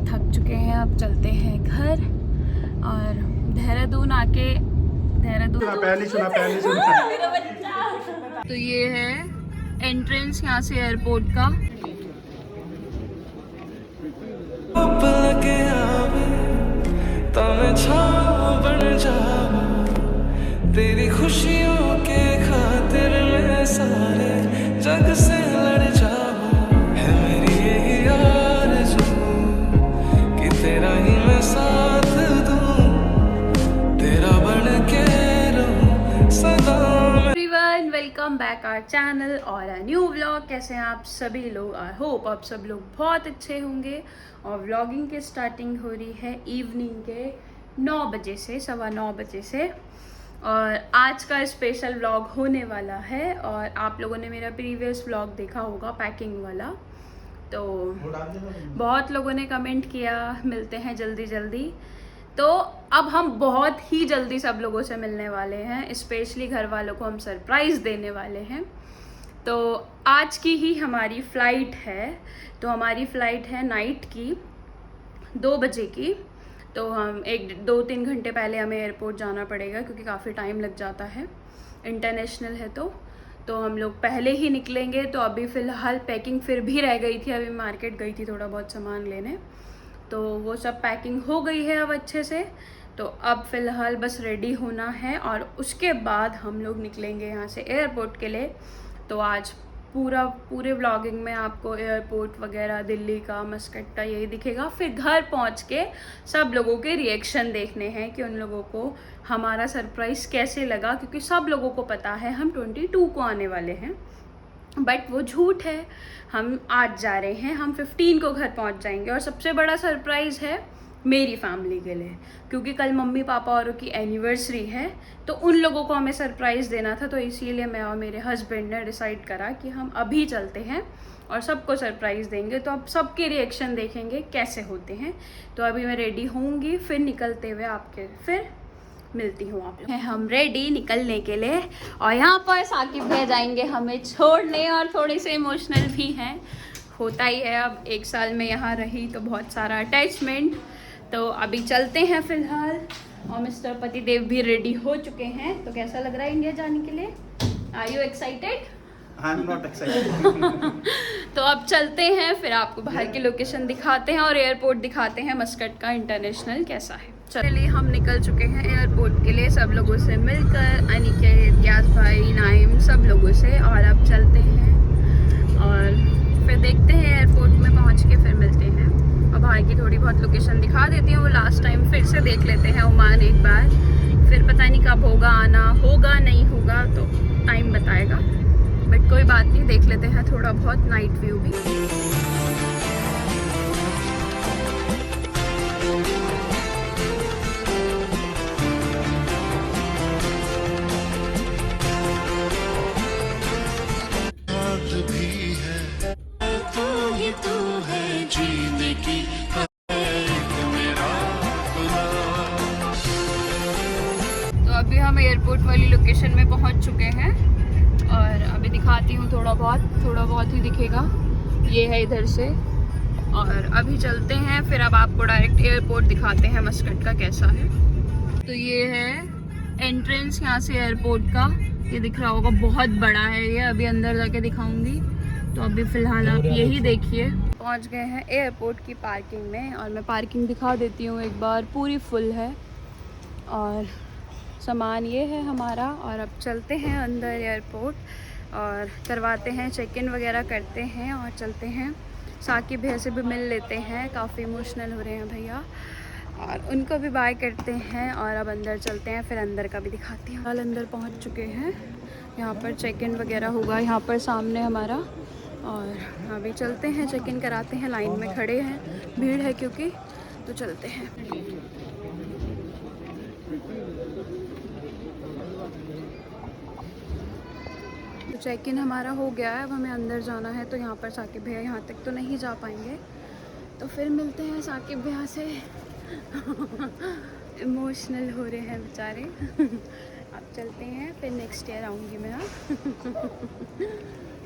थक चुके हैं, अब चलते हैं घर। और देहरादून आके पहले सुना तो ये है एंट्रेंस यहाँ से एयरपोर्ट का। तेरी खुशियों के खातिर मैं सारे जग से लड़ जाऊं, है मेरी यही आरज़ू कि तेरा ही मैं साथ दूं, तेरा बन के रहूं सदा। Everyone, welcome back our channel और अ न्यू व्लॉग। कैसे हैं आप सभी लोग? आई होप आप सब लोग बहुत अच्छे होंगे। और व्लॉगिंग की स्टार्टिंग हो रही है इवनिंग के 9 बजे से, 9:15 बजे से। और आज का स्पेशल व्लॉग होने वाला है। और आप लोगों ने मेरा प्रीवियस व्लॉग देखा होगा पैकिंग वाला, तो बहुत लोगों ने कमेंट किया मिलते हैं जल्दी जल्दी। तो अब हम बहुत ही जल्दी सब लोगों से मिलने वाले हैं, स्पेशली घर वालों को हम सरप्राइज़ देने वाले हैं। तो आज की ही हमारी फ़्लाइट है, तो हमारी फ़्लाइट है नाइट की 2 बजे की। तो हम 2-3 घंटे पहले हमें एयरपोर्ट जाना पड़ेगा क्योंकि काफ़ी टाइम लग जाता है, इंटरनेशनल है। तो हम लोग पहले ही निकलेंगे। तो अभी फ़िलहाल पैकिंग फिर भी रह गई थी, अभी मार्केट गई थी थोड़ा बहुत सामान लेने, तो वो सब पैकिंग हो गई है अब अच्छे से। तो अब फ़िलहाल बस रेडी होना है और उसके बाद हम लोग निकलेंगे यहाँ से एयरपोर्ट के लिए। तो आज पूरे व्लॉगिंग में आपको एयरपोर्ट वगैरह, दिल्ली का, मस्कट का यही दिखेगा। फिर घर पहुँच के सब लोगों के रिएक्शन देखने हैं कि उन लोगों को हमारा सरप्राइज़ कैसे लगा, क्योंकि सब लोगों को पता है हम 22 को आने वाले हैं, बट वो झूठ है। हम आज जा रहे हैं, हम 15 को घर पहुंच जाएंगे। और सबसे बड़ा सरप्राइज़ है मेरी फैमिली के लिए, क्योंकि कल मम्मी पापा औरों की एनिवर्सरी है, तो उन लोगों को हमें सरप्राइज़ देना था। तो इसीलिए मैं और मेरे हस्बैंड ने डिसाइड करा कि हम अभी चलते हैं और सबको सरप्राइज़ देंगे। तो अब सबके रिएक्शन देखेंगे कैसे होते हैं। तो अभी मैं रेडी होंगी, फिर निकलते हुए आपके फिर मिलती हूँ आप लोग। हम रेडी निकलने के लिए और यहाँ पर साकिब भैया जाएंगे हमें छोड़ने। और थोड़े से इमोशनल भी हैं, होता ही है, अब 1 साल में यहाँ रही तो बहुत सारा अटैचमेंट। तो अभी चलते हैं फ़िलहाल। और मिस्टर पतिदेव भी रेडी हो चुके हैं। तो कैसा लग रहा है इंडिया जाने के लिए? Are you excited? I'm not excited. तो अब चलते हैं, फिर आपको बाहर की लोकेशन दिखाते हैं और एयरपोर्ट दिखाते हैं मस्कट का इंटरनेशनल कैसा है। चलिए, हम निकल चुके हैं एयरपोर्ट के लिए सब लोगों से मिलकर, अनिकेत, ग्यास भाई, नाइम, सब लोगों से। और अब चलते हैं और फिर देखते हैं एयरपोर्ट में पहुंच के फिर मिलते हैं। और बाहर की थोड़ी बहुत लोकेशन दिखा देती हूँ, वो लास्ट टाइम फिर से देख लेते हैं ओमान एक बार। फिर पता नहीं कब होगा आना, होगा नहीं होगा तो टाइम बताएगा, बट कोई बात नहीं, देख लेते हैं थोड़ा बहुत नाइट व्यू भी। तो अभी हम एयरपोर्ट वाली लोकेशन में पहुंच चुके हैं और अभी दिखाती हूँ, थोड़ा बहुत ही दिखेगा, ये है इधर से। और अभी चलते हैं, फिर अब आपको डायरेक्ट एयरपोर्ट दिखाते हैं मस्कट का कैसा है। तो ये है एंट्रेंस यहाँ से एयरपोर्ट का, ये दिख रहा होगा, बहुत बड़ा है ये, अभी अंदर जाके दिखाऊंगी। तो अभी फ़िलहाल आप यही देखिए। पहुँच गए हैं एयरपोर्ट की पार्किंग में और मैं पार्किंग दिखा देती हूँ एक बार, पूरी फुल है। और सामान ये है हमारा। और अब चलते हैं अंदर एयरपोर्ट और करवाते हैं, चेक इन वगैरह करते हैं और चलते हैं। साकिब भैया से भी मिल लेते हैं, काफ़ी इमोशनल हो रहे हैं भैया, और उनको भी बाय करते हैं। और अब अंदर चलते हैं, फिर अंदर का भी दिखाती हूँ। हाल अंदर पहुँच चुके हैं, यहाँ पर चेक इन वगैरह होगा यहाँ पर सामने हमारा। और अभी चलते हैं, चेक इन कराते हैं, लाइन में खड़े हैं, भीड़ है क्योंकि, तो चलते हैं। तो चेक इन हमारा हो गया है, अब हमें अंदर जाना है। तो यहाँ पर साकिब भैया यहाँ तक तो नहीं जा पाएंगे, तो फिर मिलते हैं साकिब भैया से। इमोशनल हो रहे हैं बेचारे। अब चलते हैं, फिर नेक्स्ट ईयर आऊँगी मैं।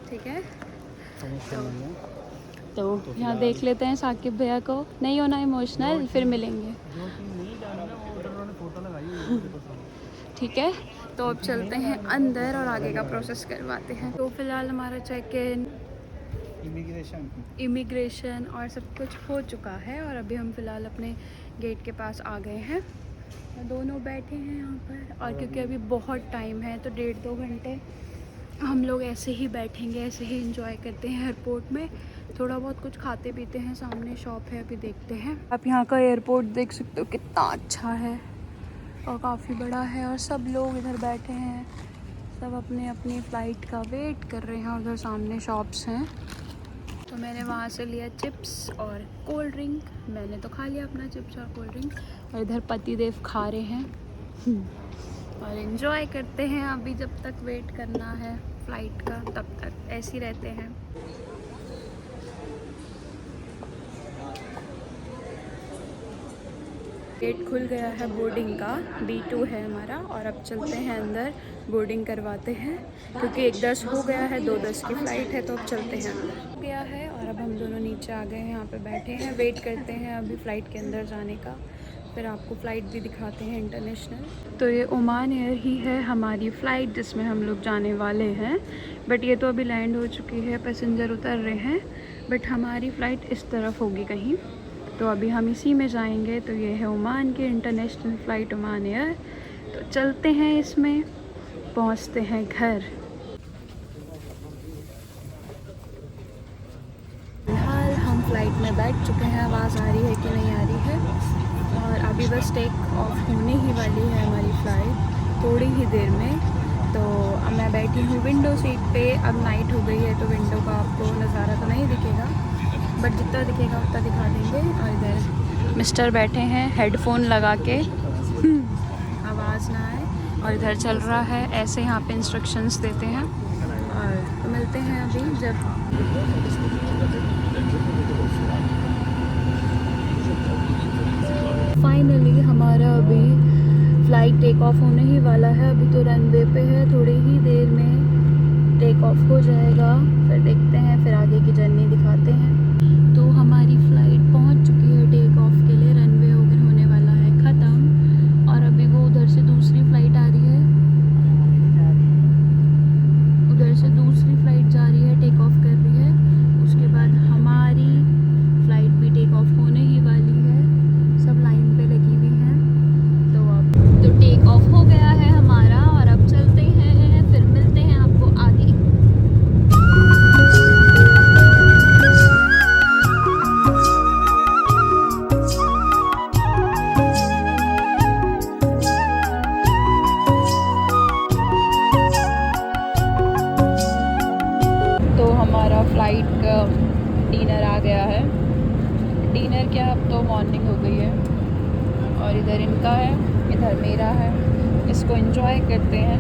ठीक है, तो तो यहाँ देख लेते हैं साकिब भैया को। नहीं होना इमोशनल, फिर मिलेंगे। ठीक है, तो अब चलते हैं अंदर और आगे का प्रोसेस करवाते हैं। तो फिलहाल हमारा चेक इन, इमिग्रेशन और सब कुछ हो चुका है और अभी हम फिलहाल अपने गेट के पास आ गए हैं। दोनों बैठे हैं यहाँ पर और क्योंकि अभी बहुत टाइम है तो 1.5-2 घंटे हम लोग ऐसे ही बैठेंगे, ऐसे ही इंजॉय करते हैं एयरपोर्ट में। थोड़ा बहुत कुछ खाते पीते हैं, सामने शॉप है, अभी देखते हैं। आप यहाँ का एयरपोर्ट देख सकते हो कितना अच्छा है और काफ़ी बड़ा है और सब लोग इधर बैठे हैं, सब अपने अपनी फ़्लाइट का वेट कर रहे हैं। उधर सामने शॉप्स हैं। तो मैंने वहाँ से लिया चिप्स और कोल्ड ड्रिंक। मैंने तो खा लिया अपना चिप्स और कोल्ड ड्रिंक और इधर पतिदेव खा रहे हैं और इन्जॉय करते हैं। अभी जब तक वेट करना है फ़्लाइट का तब तक ऐसे ही रहते हैं। गेट खुल गया है बोर्डिंग का, B2 है हमारा और अब चलते हैं अंदर, बोर्डिंग करवाते हैं क्योंकि 1:10 हो गया है, 2:10 की फ़्लाइट है तो अब चलते हैं अंदर। हो गया है और अब हम दोनों नीचे आ गए हैं, यहाँ पे बैठे हैं, वेट करते हैं अभी फ़्लाइट के अंदर जाने का। फिर आपको फ़्लाइट भी दिखाते हैं इंटरनेशनल। तो ये ओमान एयर ही है हमारी फ़्लाइट जिसमें हम लोग जाने वाले हैं, बट ये तो अभी लैंड हो चुकी है, पैसेंजर उतर रहे हैं, बट हमारी फ़्लाइट इस तरफ होगी कहीं, तो अभी हम इसी में जाएंगे। तो ये है ओमान की इंटरनेशनल फ़्लाइट ओमान एयर। तो चलते हैं इसमें, पहुंचते हैं घर। फिलहाल हम फ़्लाइट में बैठ चुके हैं, आवाज़ आ रही है कि नहीं आ रही है, और अभी बस टेक ऑफ होने ही वाली है हमारी फ़्लाइट थोड़ी ही देर में। तो अब मैं बैठी हूँ विंडो सीट पे। अब नाइट हो गई है तो विंडो का आपको नज़ारा तो नहीं दिखेगा, बट जितना दिखेगा उतना दिखा देंगे। और इधर मिस्टर बैठे हैं हेडफोन लगा के आवाज़ ना आए, और इधर चल रहा है ऐसे, यहाँ पे इंस्ट्रक्शंस देते हैं। और तो मिलते हैं अभी जब फाइनली हमारा अभी फ़्लाइट टेक ऑफ होने ही वाला है। अभी तो रनवे पे है, थोड़ी ही देर में टेक ऑफ हो जाएगा, फिर देखते हैं, फिर आगे की जर्नी दिखाते हैं। तो हमारी फ़्लाइट पहुंच चुकी है टेक ऑफ के लिए, रनवे होने वाला है ख़त्म और अभी वो उधर से दूसरी फ़्लाइट आ रही है, उधर से दूसरी फ़्लाइट जा रही है, टेक ऑफ कर रही है। उसके बाद हमारी फ़्लाइट भी टेक ऑफ होने ही वाली है, सब लाइन पे लगी हुई हैं। तो अब तो टेक ऑफ हो गया है हमारा और अब चलते हैं, फिर मिलते हैं आपको आगे। तो हमारा फ़्लाइट का डिनर आ गया है। डिनर क्या, अब तो मॉर्निंग हो गई है और इधर इनका है, इधर मेरा है, इसको एंजॉय करते हैं।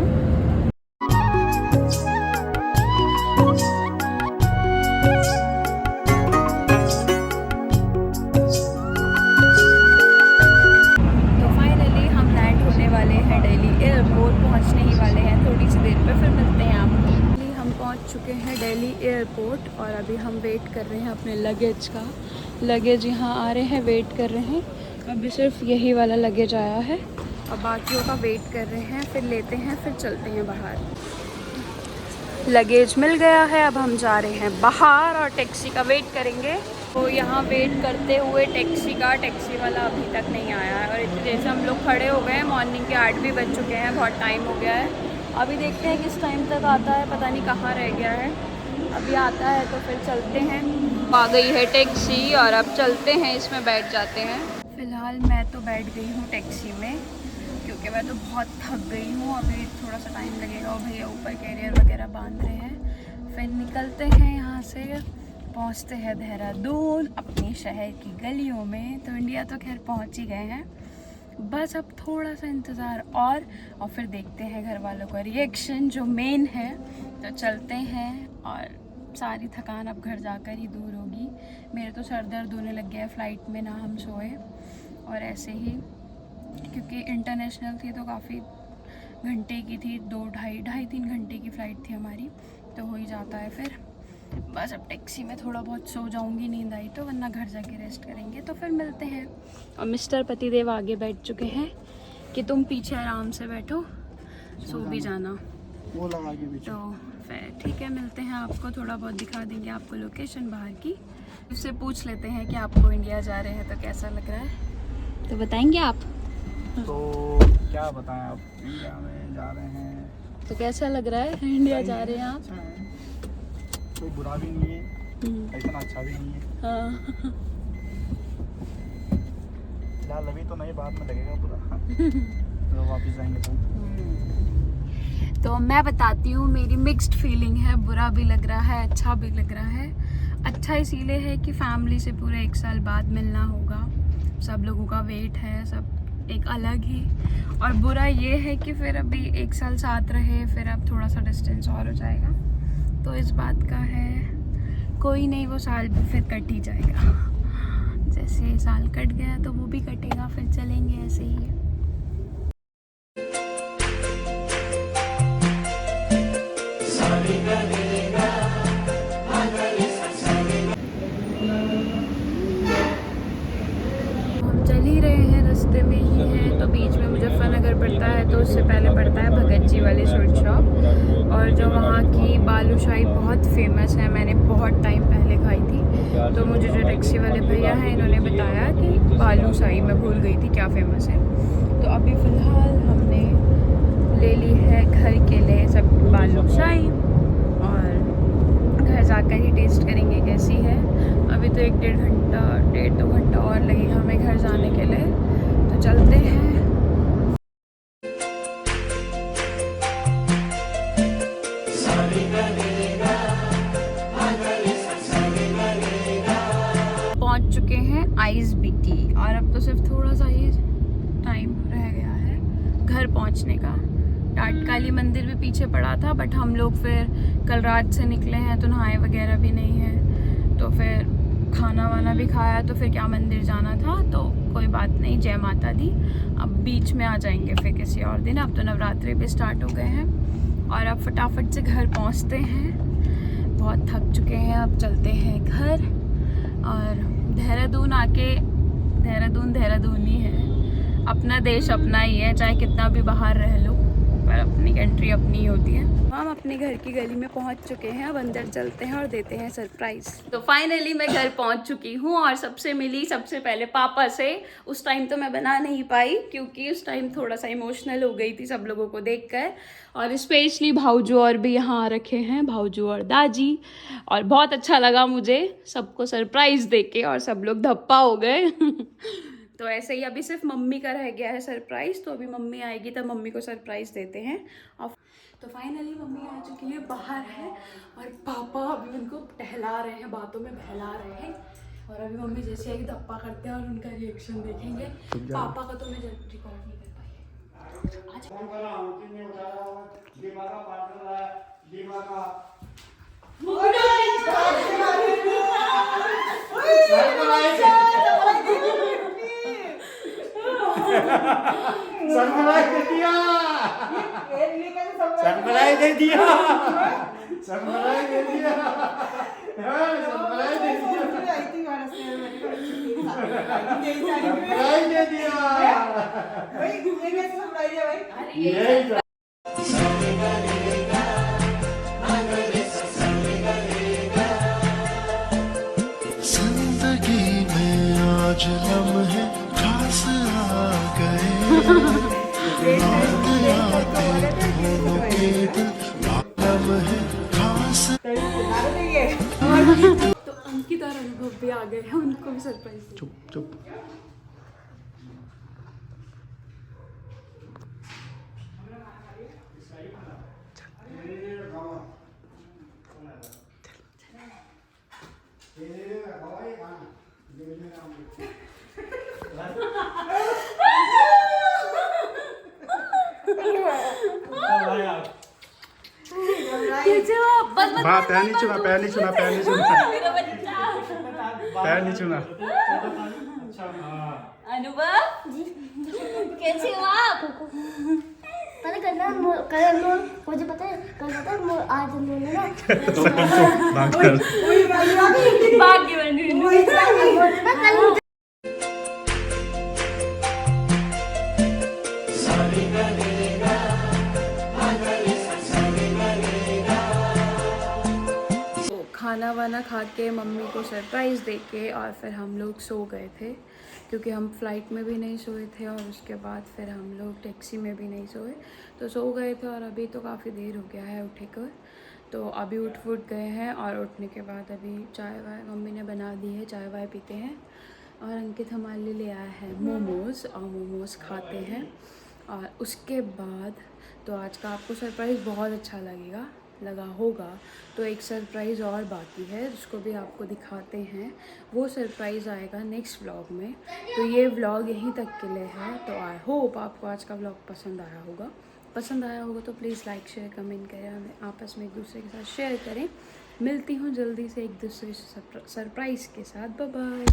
तो फाइनली हम लैंड होने वाले हैं दिल्ली एयरपोर्ट, पहुंचने ही वाले हैं थोड़ी सी देर पे, फिर मिलते हैं आपको। हम पहुंच चुके हैं दिल्ली एयरपोर्ट और अभी हम वेट कर रहे हैं अपने लगेज का। लगेज यहाँ आ रहे हैं, वेट कर रहे हैं। अभी सिर्फ यही वाला लगेज आया है, अब बाकियों का वेट कर रहे हैं, फिर लेते हैं, फिर चलते हैं बाहर। लगेज मिल गया है, अब हम जा रहे हैं बाहर और टैक्सी का वेट करेंगे। तो यहाँ वेट करते हुए टैक्सी वाला अभी तक नहीं आया है और इतनी देर से हम लोग खड़े हो गए हैं। मॉर्निंग के 8 भी बज चुके हैं, बहुत टाइम हो गया है। अभी देखते हैं किस टाइम तक आता है, पता नहीं कहाँ रह गया है। अभी आता है तो फिर चलते हैं। आ गई है टैक्सी और अब चलते हैं, इसमें बैठ जाते हैं। फ़िलहाल मैं तो बैठ गई हूँ टैक्सी में क्योंकि मैं तो बहुत थक गई हूँ। अभी थोड़ा सा टाइम लगेगा, और भैया ऊपर कैरियर वगैरह बांध रहे हैं। फिर निकलते हैं यहाँ से, पहुँचते हैं देहरादून अपने शहर की गलियों में। तो इंडिया तो खैर पहुँच ही गए हैं, बस अब थोड़ा सा इंतज़ार और फिर देखते हैं घर वालों का रिएक्शन जो मेन है। तो चलते हैं और सारी थकान अब घर जाकर ही दूर होगी। मेरे तो सर दर्द होने लग गया है फ़्लाइट में, ना हम सोए और ऐसे ही, क्योंकि इंटरनेशनल थी तो काफ़ी घंटे की थी, 2 ढाई 3 घंटे की फ़्लाइट थी हमारी, तो हो ही जाता है फिर। बस अब टैक्सी में थोड़ा बहुत सो जाऊंगी, नींद आई तो, वरना घर जाके रेस्ट करेंगे। तो फिर मिलते हैं। और मिस्टर पतिदेव आगे बैठ चुके हैं कि तुम पीछे आराम से बैठो, सो भी जाना। वो लगा के पीछे। तो फिर ठीक है, मिलते हैं। आपको थोड़ा बहुत दिखा देंगे आपको लोकेशन बाहर की। उससे पूछ लेते हैं कि आपको इंडिया जा रहे हैं तो कैसा लग रहा है, तो बताएंगे आप। तो क्या बताएं, आप इंडिया में जा रहे हैं तो कैसा लग रहा है इंडिया जा रहे हैं आप? अच्छा है, कोई बुरा भी नहीं है, इतना अच्छा भी नहीं है। हाँ। फिलहाल अभी तो नहीं, बाद में लगेगा पूरा तो वापस जाएंगे तो मैं बताती हूँ, मेरी मिक्स्ड फीलिंग है। बुरा भी लग रहा है, अच्छा भी लग रहा है। अच्छा इसीलिए है कि फैमिली से पूरे 1 साल बाद मिलना होगा, सब लोगों का वेट है, सब एक अलग ही। और बुरा ये है कि फिर अभी 1 साल साथ रहे, फिर अब थोड़ा सा डिस्टेंस और हो जाएगा, तो इस बात का है। कोई नहीं, वो साल भी फिर कट ही जाएगा। जैसे ये साल कट गया तो वो भी कटेगा, फिर चलेंगे ऐसे ही। हम चल ही रहे हैं, रास्ते में ही है। तो बीच में मुजफ्फरनगर पड़ता है, तो उससे पहले पड़ता है भगत जी वाले स्वीट शॉप। और जो वहाँ की बालूशाही बहुत फेमस है, मैंने बहुत टाइम पहले खाई थी। तो मुझे जो टैक्सी वाले भैया हैं, इन्होंने बताया कि बालूशाही, मैं भूल गई थी क्या फेमस है। तो अभी फ़िलहाल हमने ले ली है घर के लिए सब बालूशाही, और घर जाकर ही टेस्ट करेंगे कैसी है। अभी तो 1-1.5 घंटा और लगेगा हमें घर जाने के लिए, तो चलते हैं। पहुंच चुके हैं ISBT, और अब तो सिर्फ थोड़ा सा ही टाइम रह गया है घर पहुंचने का। टाटकाली मंदिर भी पीछे पड़ा था, बट हम लोग फिर कल रात से निकले हैं तो नहाए वगैरह भी नहीं है, तो फिर खाना वाना भी खाया, तो फिर क्या मंदिर जाना था। तो कोई बात नहीं, जय माता दी। अब बीच में आ जाएंगे फिर किसी और दिन। अब तो नवरात्रि भी स्टार्ट हो गए हैं, और अब फटाफट से घर पहुंचते हैं। बहुत थक चुके हैं, अब चलते हैं घर। और देहरादून आके, देहरादून ही है, अपना देश अपना ही है, चाहे कितना भी बाहर रह लो, पर अपनी कंट्री अपनी ही होती है। हम अपने घर की गली में पहुंच चुके हैं, अब अंदर चलते हैं और देते हैं सरप्राइज। तो फाइनली मैं घर पहुंच चुकी हूँ, और सबसे मिली सबसे पहले पापा से। उस टाइम तो मैं बना नहीं पाई, क्योंकि उस टाइम थोड़ा सा इमोशनल हो गई थी सब लोगों को देखकर। और स्पेशली भाऊजू और भी यहाँ आ रखे हैं, भाऊजू और दाजी। और बहुत अच्छा लगा मुझे सबको सरप्राइज देके, और सब लोग धप्पा हो गए। तो ऐसे ही अभी सिर्फ मम्मी का रह गया है सरप्राइज, तो अभी मम्मी आएगी तब मम्मी को सरप्राइज देते हैं। और तो फाइनली मम्मी आ चुकी है, बाहर है, और पापा अभी उनको टहला रहे हैं, बातों में बहला रहे हैं। और अभी मम्मी जैसे एक धप्पा करते हैं और उनका रिएक्शन देखेंगे। पापा का तो मैं रिकॉर्ड नहीं कर सरप्राइज दे दिया, सरप्राइज दे दिया, सरप्राइज दे दिया, सरप्राइज दे दिया, सरप्राइज दे दिया भाई। ये कैसे सरप्राइज है भाई? ये जिंदगी में आज लम्हे खास आ गए, तो अंकित और अनुभव भी आ गए हैं, उनको भी सरप्राइज। चुप चुप। पैर नहीं छूना, पैर नहीं छूना, पैर नहीं छूना, पैर नहीं छूना। अनुभव कैसे हो आप? पहले करना कल मुझे पता है कल पता है आज उन्होंने ना वही भाग्य बनी वही कल खाना वाना खा के मम्मी को सरप्राइज़ दे के और फिर हम लोग सो गए थे, क्योंकि हम फ्लाइट में भी नहीं सोए थे और उसके बाद फिर हम लोग टैक्सी में भी नहीं सोए, तो सो गए थे। और अभी तो काफ़ी देर हो गया है उठे कर, तो अभी उठ गए हैं और उठने के बाद अभी चाय वाय मम्मी ने बना दी है, चाय वाय पीते हैं। और अंकित हमारे लिए ले आया है मोमोज़ और मोमोज़ खाते हैं। और उसके बाद तो आज का आपको सरप्राइज़ बहुत अच्छा लगा होगा। तो एक सरप्राइज़ और बाकी है जिसको भी आपको दिखाते हैं, वो सरप्राइज़ आएगा नेक्स्ट व्लॉग में। तो ये व्लॉग यहीं तक के लिए है। तो आई होप आपको आज का व्लॉग पसंद आया होगा तो प्लीज़ लाइक शेयर कमेंट करें, हमें आपस में एक दूसरे के साथ शेयर करें। मिलती हूँ जल्दी से एक दूसरे सरप्राइज़ के साथ। Bye bye.